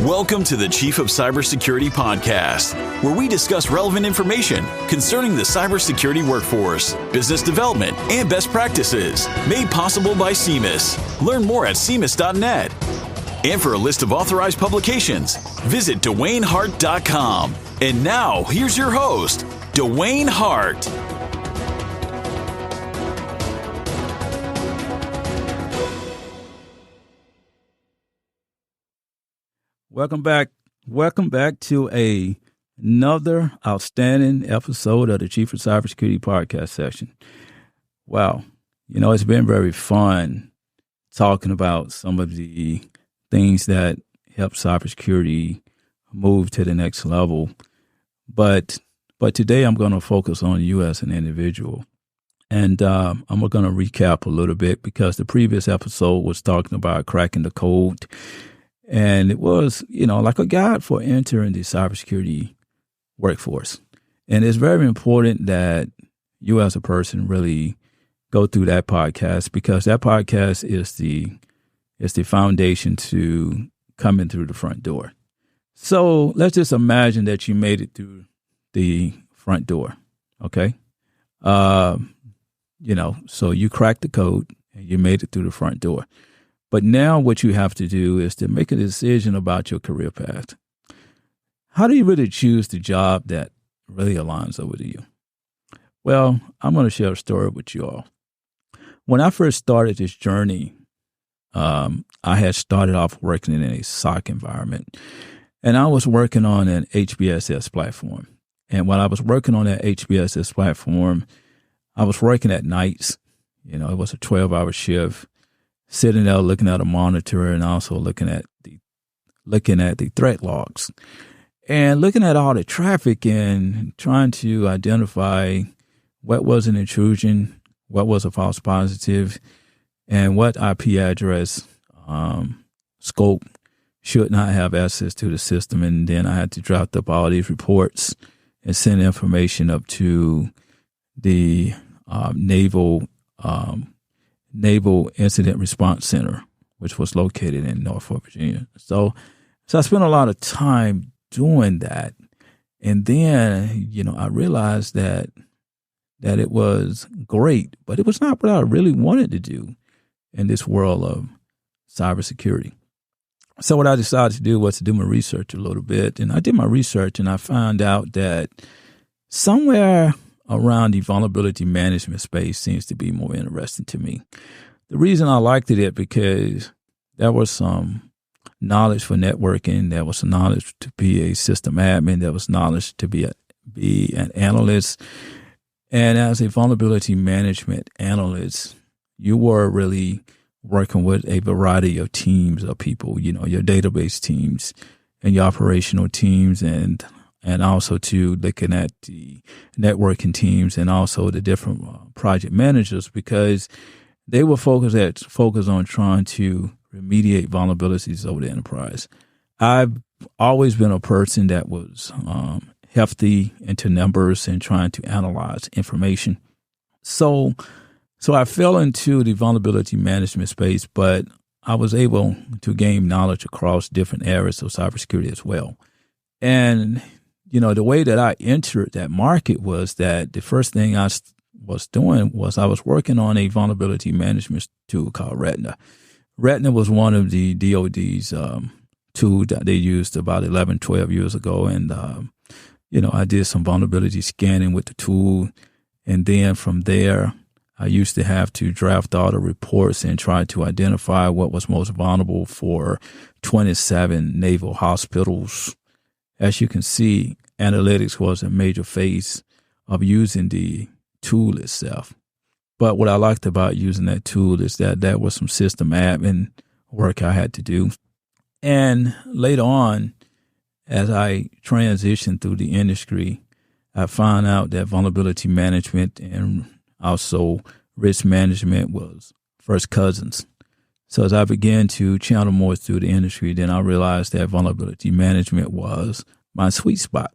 Welcome to the Chief of Cybersecurity podcast, where we discuss relevant information concerning the cybersecurity workforce, business development, and best practices, made possible by CISSP. Learn more at CISSP.net. And for a list of authorized publications, visit DewayneHart.com. And now, here's your host, Dewayne Hart. Welcome back. Welcome back to another outstanding episode of the Chief of Cybersecurity podcast session. Wow. It's been very fun talking about some of the things that help cybersecurity move to the next level. But today I'm going to focus on you as an individual. And I'm going to recap a little bit because the previous episode was talking about cracking the code. And it was, like a guide for entering the cybersecurity workforce. And it's very important that you as a person really go through that podcast, because that podcast is the foundation to coming through the front door. So let's just imagine that you made it through the front door. Okay. So you cracked the code and you made it through the front door. But now what you have to do is to make a decision about your career path. How do you really choose the job that really aligns over to you? Well, I'm going to share a story with you all. When I first started this journey, I had started off working in a SOC environment, and I was working on an HBSS platform. And when I was working on that HBSS platform, I was working at nights. It was a 12-hour shift. Sitting there looking at a monitor and also looking at the threat logs and looking at all the traffic and trying to identify what was an intrusion, what was a false positive, and what IP address scope should not have access to the system. And then I had to draft up all these reports and send information up to the Naval Incident Response Center, which was located in Norfolk, Virginia. So I spent a lot of time doing that. And then, I realized that it was great, but it was not what I really wanted to do in this world of cybersecurity. So what I decided to do was to do my research a little bit. And I did my research and I found out that somewhere around the vulnerability management space seems to be more interesting to me. The reason I liked it because there was some knowledge for networking, there was some knowledge to be a system admin, there was knowledge to be an analyst. And as a vulnerability management analyst, you were really working with a variety of teams of people, your database teams and your operational teams, and also to looking at the networking teams and also the different project managers, because they were focused on trying to remediate vulnerabilities over the enterprise. I've always been a person that was hefty into numbers and trying to analyze information. So I fell into the vulnerability management space, but I was able to gain knowledge across different areas of cybersecurity as well. And the way that I entered that market was that the first thing I was doing was I was working on a vulnerability management tool called Retina. Retina was one of the DoD's tools that they used about 11, 12 years ago. And, I did some vulnerability scanning with the tool. And then from there, I used to have to draft all the reports and try to identify what was most vulnerable for 27 naval hospitals. As you can see, analytics was a major phase of using the tool itself. But what I liked about using that tool is that there was some system admin work I had to do. And later on, as I transitioned through the industry, I found out that vulnerability management and also risk management was first cousins. So as I began to channel more through the industry, then I realized that vulnerability management was my sweet spot.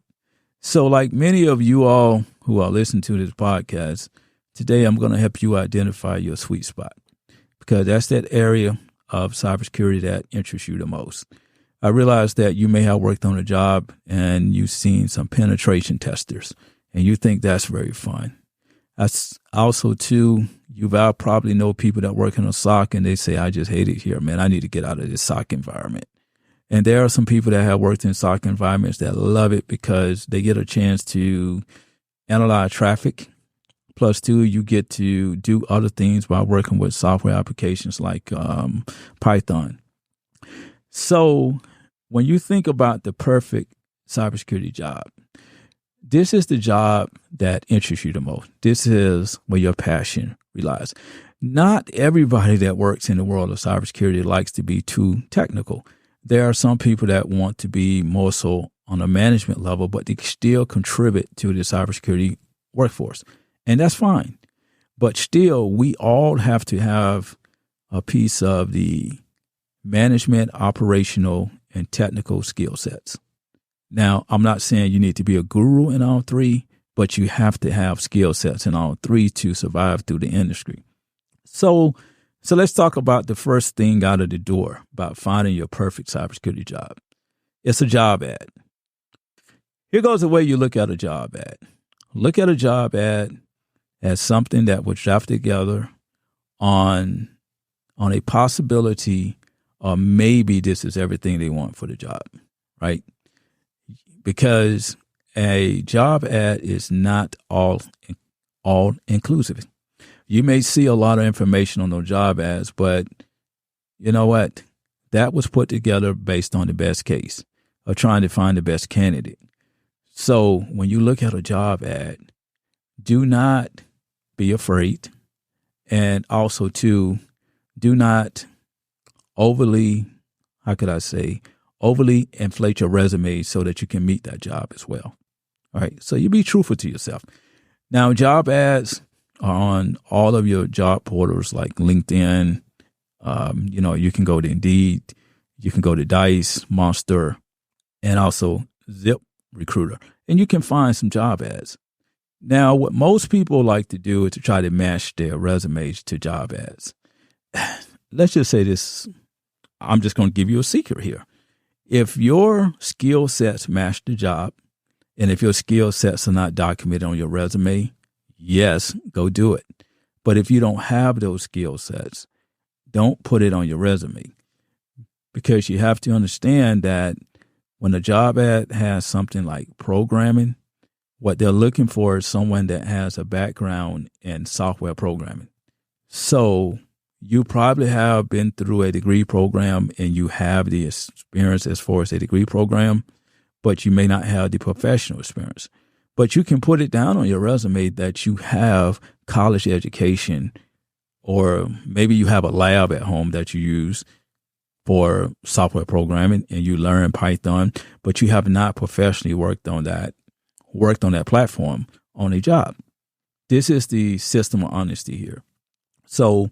So like many of you all who are listening to this podcast, today I'm going to help you identify your sweet spot, because that's that area of cybersecurity that interests you the most. I realize that you may have worked on a job and you've seen some penetration testers and you think that's very fun. That's also, too, you probably know people that work in a SOC and they say, I just hate it here, man. I need to get out of this SOC environment. And there are some people that have worked in SOC environments that love it because they get a chance to analyze traffic. Plus, too, you get to do other things by working with software applications like Python. So when you think about the perfect cybersecurity job, this is the job that interests you the most. This is where your passion relies. Not everybody that works in the world of cybersecurity likes to be too technical. There are some people that want to be more so on a management level, but they still contribute to the cybersecurity workforce. And that's fine. But still, we all have to have a piece of the management, operational, and technical skill sets. Now, I'm not saying you need to be a guru in all three, but you have to have skill sets in all three to survive through the industry. So let's talk about the first thing out of the door about finding your perfect cybersecurity job. It's a job ad. Here goes the way you look at a job ad. Look at a job ad as something that was drafted together on a possibility or maybe this is everything they want for the job, right? Because a job ad is not all inclusive. You may see a lot of information on those job ads, but you know what? That was put together based on the best case of trying to find the best candidate. So when you look at a job ad, do not be afraid. And also, too, do not overly inflate your resume so that you can meet that job as well. All right. So you be truthful to yourself. Now, job ads are on all of your job portals like LinkedIn. You can go to Indeed, you can go to Dice, Monster, and also Zip Recruiter, and you can find some job ads. Now, what most people like to do is to try to match their resumes to job ads. Let's just say this. I'm just going to give you a secret here. If your skill sets match the job, and if your skill sets are not documented on your resume, yes, go do it. But if you don't have those skill sets, don't put it on your resume, because you have to understand that when a job ad has something like programming, what they're looking for is someone that has a background in software programming. So you probably have been through a degree program and you have the experience as far as a degree program, but you may not have the professional experience. But you can put it down on your resume that you have college education, or maybe you have a lab at home that you use for software programming and you learn Python, but you have not professionally worked on that platform on a job. This is the system of honesty here. So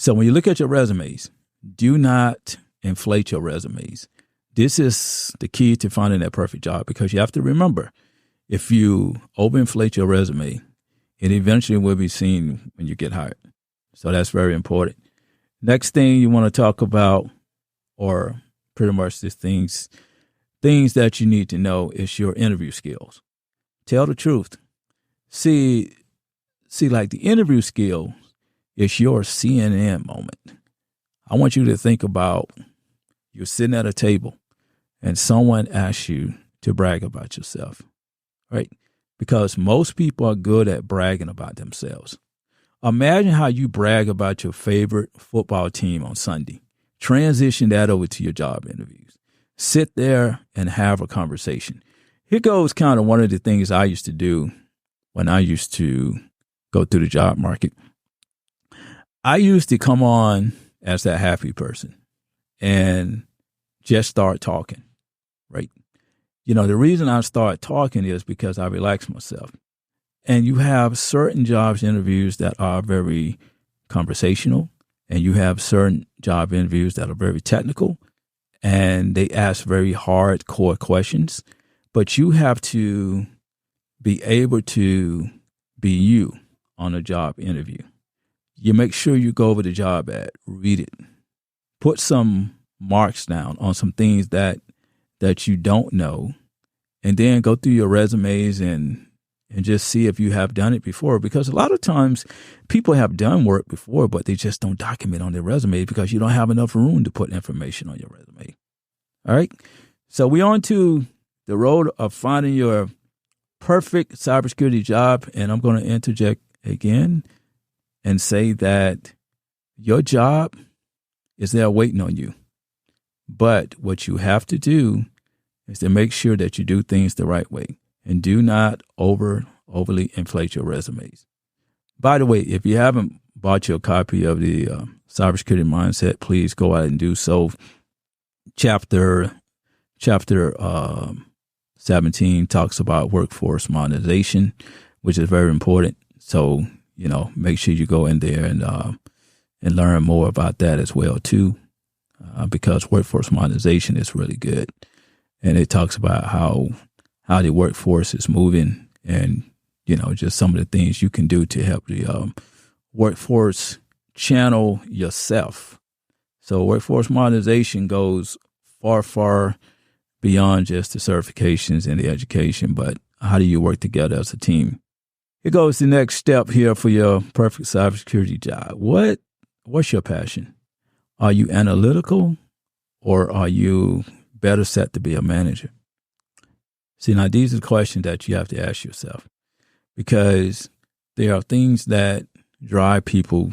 when you look at your resumes, do not inflate your resumes. This is the key to finding that perfect job, because you have to remember, if you overinflate your resume, it eventually will be seen when you get hired. So that's very important. Next thing you want to talk about, or pretty much the things that you need to know, is your interview skills. Tell the truth. See, like the interview skill is your CNN moment. I want you to think about you're sitting at a table and someone asks you to brag about yourself, right? Because most people are good at bragging about themselves. Imagine how you brag about your favorite football team on Sunday. Transition that over to your job interviews. Sit there and have a conversation. Here goes kind of one of the things I used to do when I used to go through the job market. I used to come on as that happy person and just start talking, right? The reason I start talking is because I relax myself. And you have certain jobs interviews that are very conversational, and you have certain job interviews that are very technical, and they ask very hardcore questions. But you have to be able to be you on a job interview. You make sure you go over the job ad, read it, put some marks down on some things that you don't know, and then go through your resumes and just see if you have done it before. Because a lot of times people have done work before, but they just don't document on their resume because you don't have enough room to put information on your resume. All right. So we're on to the road of finding your perfect cybersecurity job. And I'm going to interject again and say that your job is there waiting on you. But what you have to do is to make sure that you do things the right way and do not overly inflate your resumes. By the way, if you haven't bought your copy of the Cybersecurity Mindset, please go out and do so. Chapter 17 talks about workforce modernization, which is very important. So, make sure you go in there and learn more about that as well too, because workforce modernization is really good, and it talks about how the workforce is moving, and just some of the things you can do to help the workforce channel yourself. So workforce modernization goes far beyond just the certifications and the education, but how do you work together as a team? Here goes the next step here for your perfect cybersecurity job. What's your passion? Are you analytical, or are you better set to be a manager? See, now these are the questions that you have to ask yourself, because there are things that drive people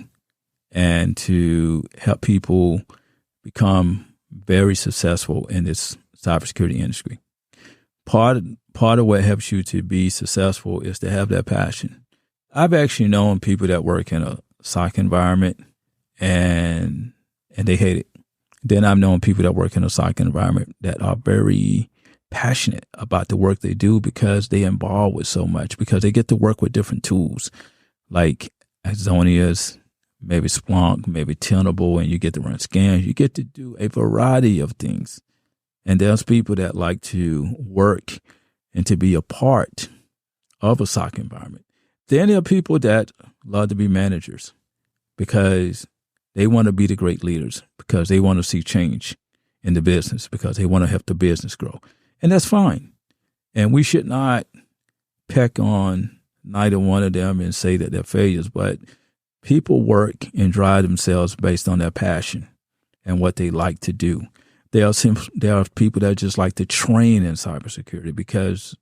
and to help people become very successful in this cybersecurity industry. Part of what helps you to be successful is to have that passion. I've actually known people that work in a SOC environment and they hate it. Then I've known people that work in a SOC environment that are very passionate about the work they do because they involved with so much, because they get to work with different tools like Axonius, maybe Splunk, maybe Tenable, and you get to run scans. You get to do a variety of things. And there's people that like to work and to be a part of a SOC environment. Then there are people that love to be managers because they want to be the great leaders, because they want to see change in the business, because they want to help the business grow. And that's fine. And we should not peck on neither one of them and say that they're failures, but people work and drive themselves based on their passion and what they like to do. There are people that just like to train in cybersecurity because,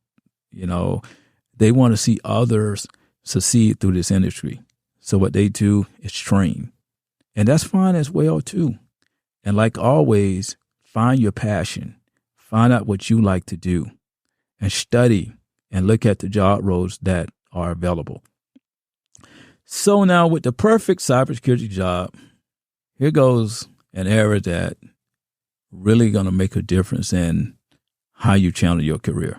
they want to see others succeed through this industry. So what they do is train. And that's fine as well, too. And like always, find your passion. Find out what you like to do and study and look at the job roles that are available. So now with the perfect cybersecurity job, here goes an area that really going to make a difference in how you channel your career.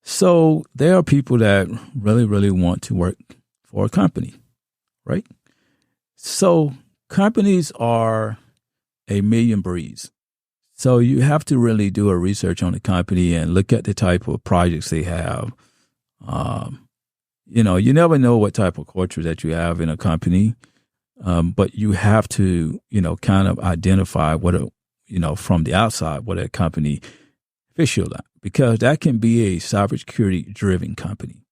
So there are people that really, really want to work for a company, right? So companies are a million breeds. So you have to really do a research on the company and look at the type of projects they have. You never know what type of culture that you have in a company, but you have to, kind of identify from the outside what a company official like, because that can be a cybersecurity driven company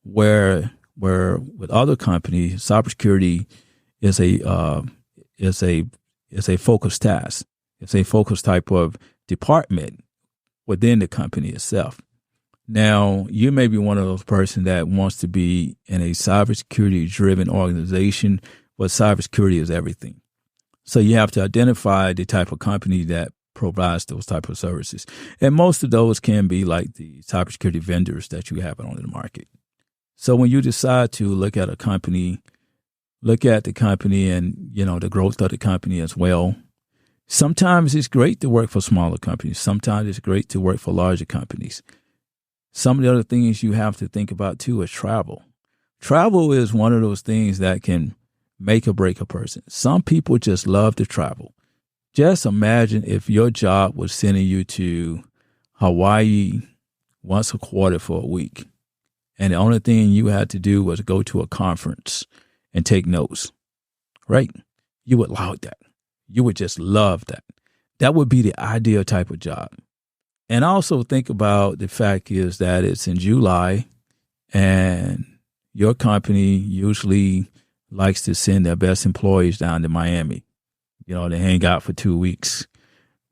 where with other companies, cybersecurity is a focused task. It's a focused type of department within the company itself. Now, you may be one of those persons that wants to be in a cybersecurity-driven organization, but cybersecurity is everything. So you have to identify the type of company that provides those type of services. And most of those can be like the cybersecurity vendors that you have on the market. So when you decide to look at a company, look at the company and, the growth of the company as well. Sometimes it's great to work for smaller companies. Sometimes it's great to work for larger companies. Some of the other things you have to think about, too, is travel. Travel is one of those things that can make or break a person. Some people just love to travel. Just imagine if your job was sending you to Hawaii once a quarter for a week, and the only thing you had to do was go to a conference and take notes, right? You would love that. You would just love that. that would be the ideal type of job. And also think about the fact is that it's in July and your company usually likes to send their best employees down to Miami, to hang out for 2 weeks.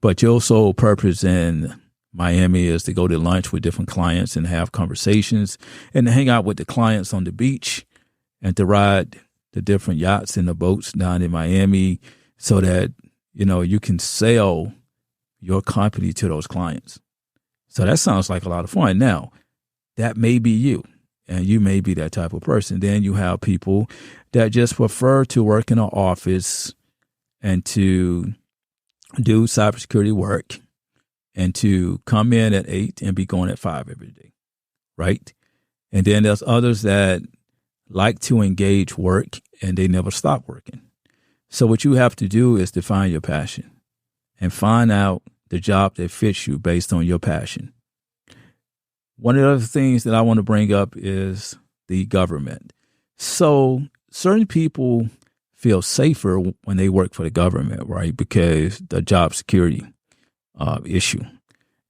But your sole purpose in Miami is to go to lunch with different clients and have conversations and to hang out with the clients on the beach and to ride the different yachts and the boats down in Miami so that, you can sell your company to those clients. So that sounds like a lot of fun. Now, that may be you, and you may be that type of person. Then you have people that just prefer to work in an office and to do cybersecurity work and to come in at 8 and be going at 5 every day, right? And then there's others that like to engage work and they never stop working. So what you have to do is define your passion and find out the job that fits you based on your passion. One of the other things that I want to bring up is the government. So certain people feel safer when they work for the government, right? Because the job security issue.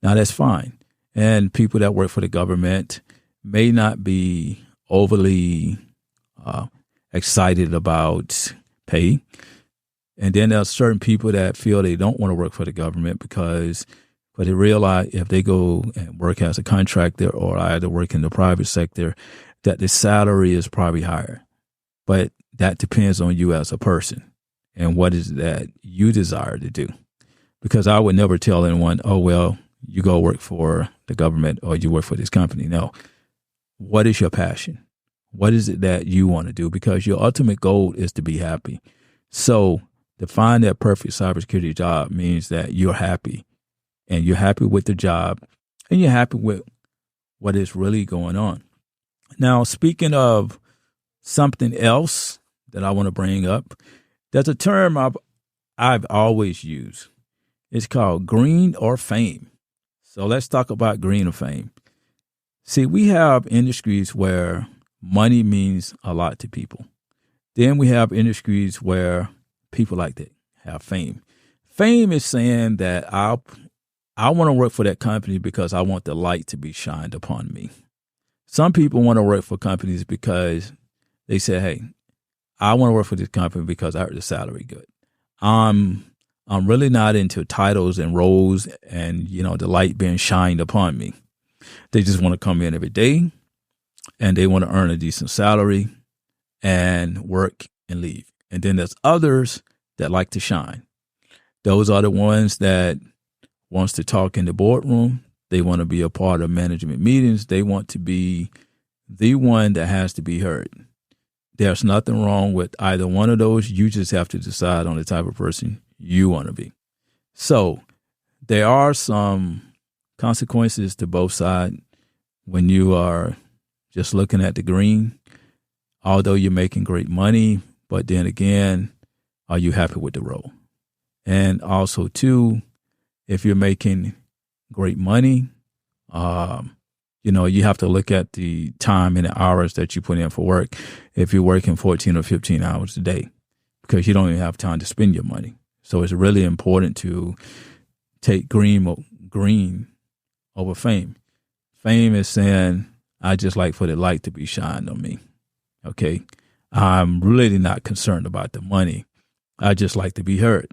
Now that's fine. And people that work for the government may not be overly excited about pay. And then there's certain people that feel they don't want to work for the government but they realize if they go and work as a contractor or either work in the private sector, that the salary is probably higher. But that depends on you as a person and what is that you desire to do. Because I would never tell anyone, oh, well, you go work for the government or you work for this company. No. What is your passion? What is it that you want to do? Because your ultimate goal is to be happy. So to find that perfect cybersecurity job means that you're happy and you're happy with the job and you're happy with what is really going on. Now, speaking of something else that I want to bring up, there's a term I've always used. It's called green or fame. So let's talk about green or fame. See, we have industries where money means a lot to people. Then we have industries where people like to have fame. Fame is saying that I want to work for that company because I want the light to be shined upon me. Some people want to work for companies because they say, hey, I want to work for this company because I heard the salary good. I'm really not into titles and roles and, the light being shined upon me. They just want to come in every day and they want to earn a decent salary and work and leave. And then there's others that like to shine. Those are the ones that wants to talk in the boardroom. They want to be a part of management meetings. They want to be the one that has to be heard. There's nothing wrong with either one of those. You just have to decide on the type of person you want to be. So there are some consequences to both sides when you are just looking at the green. Although you're making great money, but then again, are you happy with the role? And also, too, if you're making great money, you have to look at the time and the hours that you put in for work. If you're working 14 or 15 hours a day, because you don't even have time to spend your money. So it's really important to take green over fame. Fame is saying, I just like for the light to be shined on me. Okay. I'm really not concerned about the money. I just like to be heard.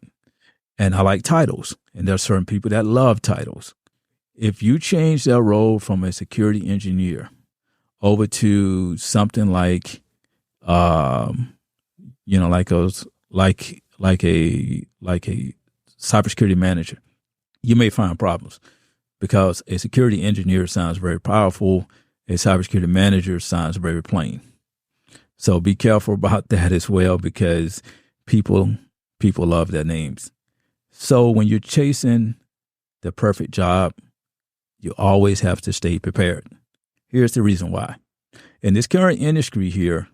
And I like titles. And there are certain people that love titles. If you change their role from a security engineer over to something like, like a cybersecurity manager, you may find problems because a security engineer sounds very powerful. A cybersecurity manager sounds very plain. So be careful about that as well because people love their names. So when you're chasing the perfect job, you always have to stay prepared. Here's the reason why. In this current industry here,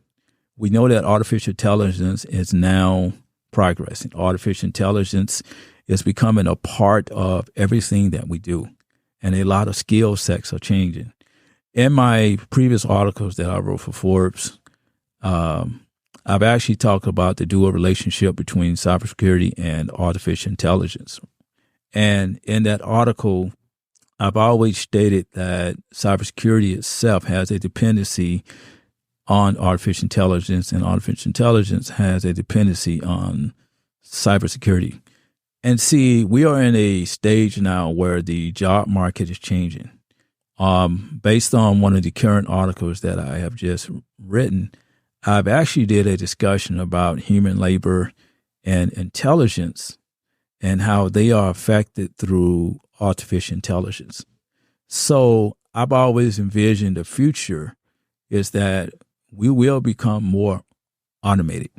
we know that artificial intelligence is now progressing. Artificial intelligence is becoming a part of everything that we do. And a lot of skill sets are changing. In my previous articles that I wrote for Forbes, I've actually talked about the dual relationship between cybersecurity and artificial intelligence. And in that article, I've always stated that cybersecurity itself has a dependency on artificial intelligence, and artificial intelligence has a dependency on cybersecurity. And see, we are in a stage now where the job market is changing. Based on one of the current articles that I have just written, I've actually did a discussion about human labor and intelligence and how they are affected through artificial intelligence. So I've always envisioned the future is that we will become more automated,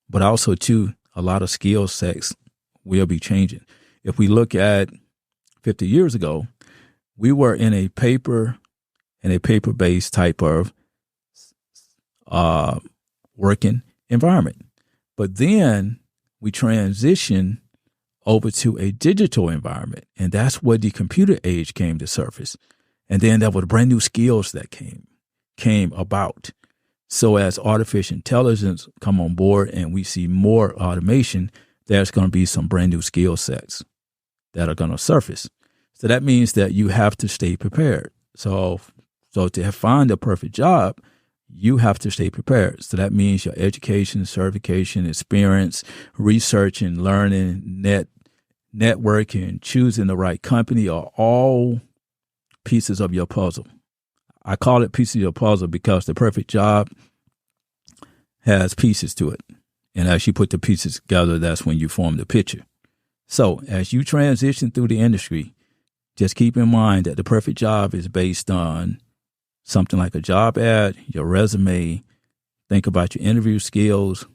but also too, a lot of skill sets will be changing. If we look at 50 years ago, we were in a paper-based type of working environment. But then we transitioned over to a digital environment, and that's where the computer age came to surface. And then there were brand new skills that came about. So as artificial intelligence come on board and we see more automation, there's going to be some brand new skill sets that are going to surface. So that means that you have to stay prepared. So to find the perfect job, you have to stay prepared. So that means your education, certification, experience, research and learning, networking, choosing the right company are all pieces of your puzzle. I call it pieces of your puzzle because the perfect job has pieces to it. And as you put the pieces together, that's when you form the picture. So as you transition through the industry, just keep in mind that the perfect job is based on something like a job ad, your resume. Think about your interview skills.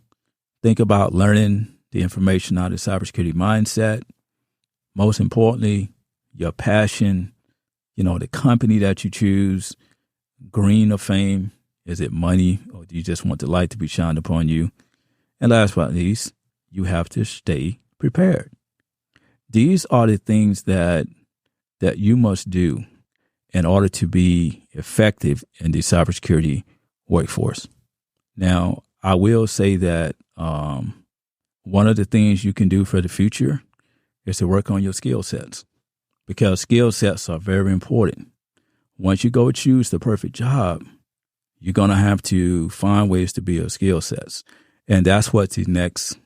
Think about learning the information out of cybersecurity mindset. Most importantly, your passion, the company that you choose, green or fame. Is it money, or do you just want the light to be shined upon you? And last but not least, you have to stay prepared. These are the things that you must do in order to be effective in the cybersecurity workforce. Now, I will say that one of the things you can do for the future is to work on your skill sets, because skill sets are very important. Once you go choose the perfect job, you're going to have to find ways to build skill sets. And that's what the next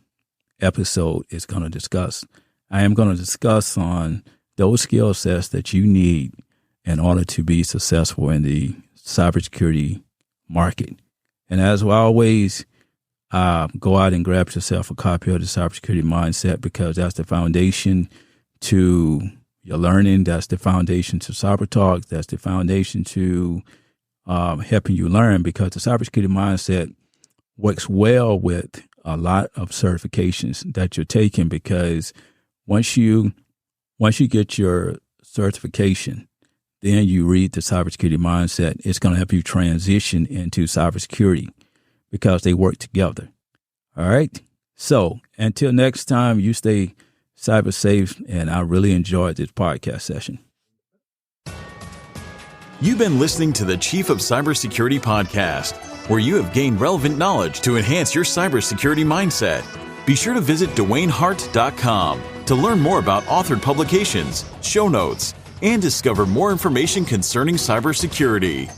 episode is going to discuss. I am going to discuss on those skill sets that you need in order to be successful in the cybersecurity market. And as always, go out and grab yourself a copy of the Cybersecurity Mindset, because that's the foundation to your learning. That's the foundation to Cyber Talk. That's the foundation to helping you learn, because the Cybersecurity Mindset works well with a lot of certifications that you're taking, because once you get your certification, then you read the Cybersecurity Mindset. It's going to help you transition into cybersecurity because they work together. All right. So until next time, you stay cyber safe, and I really enjoyed this podcast session. You've been listening to the Chief of Cybersecurity podcast, where you have gained relevant knowledge to enhance your cybersecurity mindset. Be sure to visit DewayneHart.com to learn more about authored publications, show notes, and discover more information concerning cybersecurity.